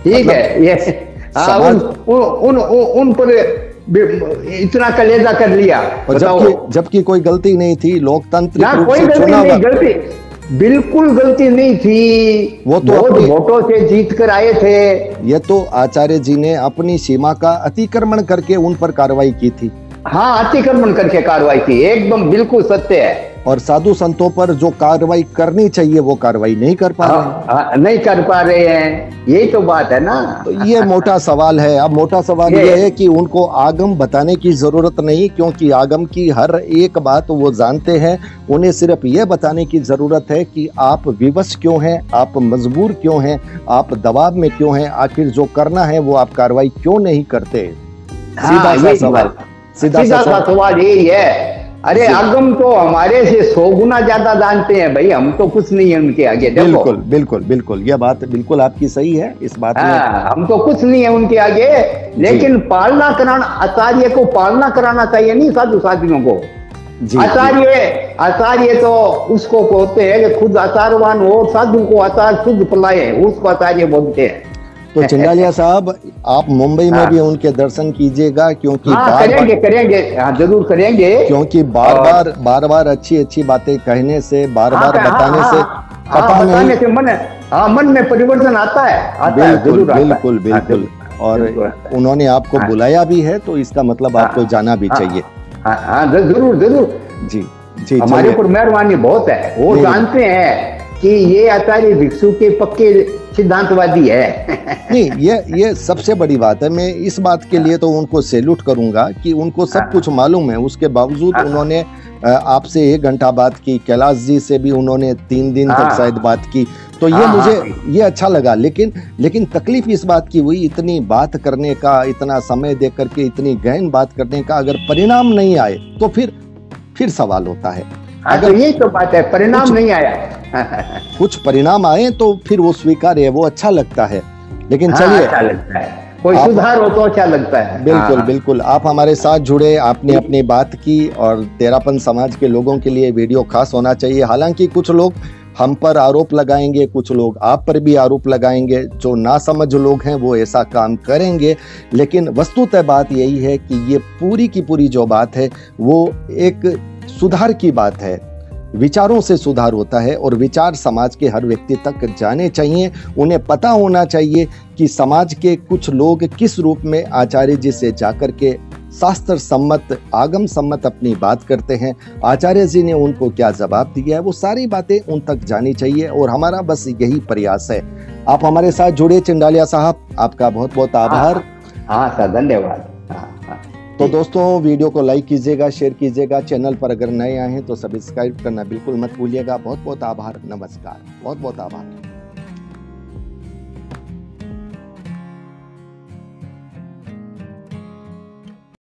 ठीक है। ये उन पर इतना कलेजा कर लिया, जबकि कोई गलती नहीं थी, लोकतांत्रिक रूप कोई से चुनाव, गलती बिल्कुल गलती नहीं थी, वो तो वोटों से जीत कर आए थे। ये तो आचार्य जी ने अपनी सीमा का अतिक्रमण करके उन पर कार्रवाई की थी। हाँ, अतिक्रमण करके कार्रवाई की, एकदम बिल्कुल सत्य है। और साधु संतों पर जो कार्रवाई करनी चाहिए वो कार्रवाई नहीं कर पा रहे, नहीं कर पा रहे हैं, यही तो बात है ना। तो ये मोटा सवाल है। अब मोटा सवाल ये है कि उनको आगम बताने की जरूरत नहीं, क्योंकि आगम की हर एक बात वो जानते हैं। उन्हें सिर्फ ये बताने की जरूरत है कि आप विवश क्यों हैं, आप मजबूर क्यों हैं, आप दबाव में क्यों हैं, आखिर जो करना है वो आप कार्रवाई क्यों नहीं करते। सीधा सा सवाल यही है। अरे आगम तो हमारे से 100 गुना ज्यादा जानते हैं भाई, हम तो कुछ नहीं है उनके आगे। बिल्कुल बिल्कुल बिल्कुल, यह बात बिल्कुल आपकी सही है इस बात में। हम तो कुछ नहीं है उनके आगे, लेकिन पालना कराना, आचार्य को पालना कराना चाहिए, नहीं साधु साधियों को। आचार्य तो उसको कहते हैं कि खुद आचारवान हो, साधु को आचार्य खुद पलाए, उसको आचार्य बोलते हैं। तो चिंडालिया साहब, आप मुंबई में भी उनके दर्शन कीजिएगा, क्योंकि करेंगे जरूर करेंगे, क्योंकि बार बार अच्छी बातें कहने से, बार बताने से पता नहीं से मन में परिवर्तन आता है। बिल्कुल। और उन्होंने आपको बुलाया भी है, तो इसका मतलब आपको जाना भी चाहिए। जरूर जी। हमारे ऊपर मेहरबानी बहुत है, वो जानते हैं कि ये आचार्य भिक्षु के पक्के सिद्धांतवादी है। नहीं, ये सबसे बड़ी बात है। मैं इस बात के लिए तो उनको सैल्यूट करूंगा कि उनको सब कुछ मालूम है, उसके बावजूद उन्होंने आपसे 1 घंटा बात की, कैलाश जी से भी उन्होंने 3 दिन तक शायद बात की, तो ये मुझे ये अच्छा लगा। लेकिन तकलीफ इस बात की हुई, इतनी बात करने का, इतना समय दे करके इतनी गहन बात करने का अगर परिणाम नहीं आए तो फिर सवाल होता है। अगर यही तो बात है, परिणाम नहीं आया, कुछ परिणाम आए तो फिर वो स्वीकार्य है, वो अच्छा लगता है। लेकिन चलिए, अच्छा लगता है, कोई सुधार हो तो अच्छा लगता है। बिल्कुल आप हमारे साथ जुड़े, आपने अपनी बात की, और तेरापन समाज के लोगों के लिए वीडियो खास होना चाहिए। हालांकि कुछ लोग हम पर आरोप लगाएंगे, कुछ लोग आप पर भी आरोप लगाएंगे, जो नासमझ लोग हैं वो ऐसा काम करेंगे, लेकिन वस्तुतः बात यही है कि ये पूरी की पूरी जो बात है वो एक सुधार की बात है। विचारों से सुधार होता है, और विचार समाज के हर व्यक्ति तक जाने चाहिए। उन्हें पता होना चाहिए कि समाज के कुछ लोग किस रूप में आचार्य जी से जाकर के शास्त्र सम्मत, आगम सम्मत अपनी बात करते हैं। आचार्य जी ने उनको क्या जवाब दिया है वो सारी बातें उन तक जानी चाहिए और हमारा बस यही प्रयास है। आप हमारे साथ जुड़े चंडालिया साहब, आपका बहुत बहुत आभार। हाँ सर, धन्यवाद। तो दोस्तों वीडियो को लाइक कीजिएगा, शेयर कीजिएगा। चैनल पर अगर नए आए हैं तो सब्सक्राइब करना बिल्कुल मत भूलिएगा। बहुत बहुत आभार, नमस्कार, बहुत बहुत आभार।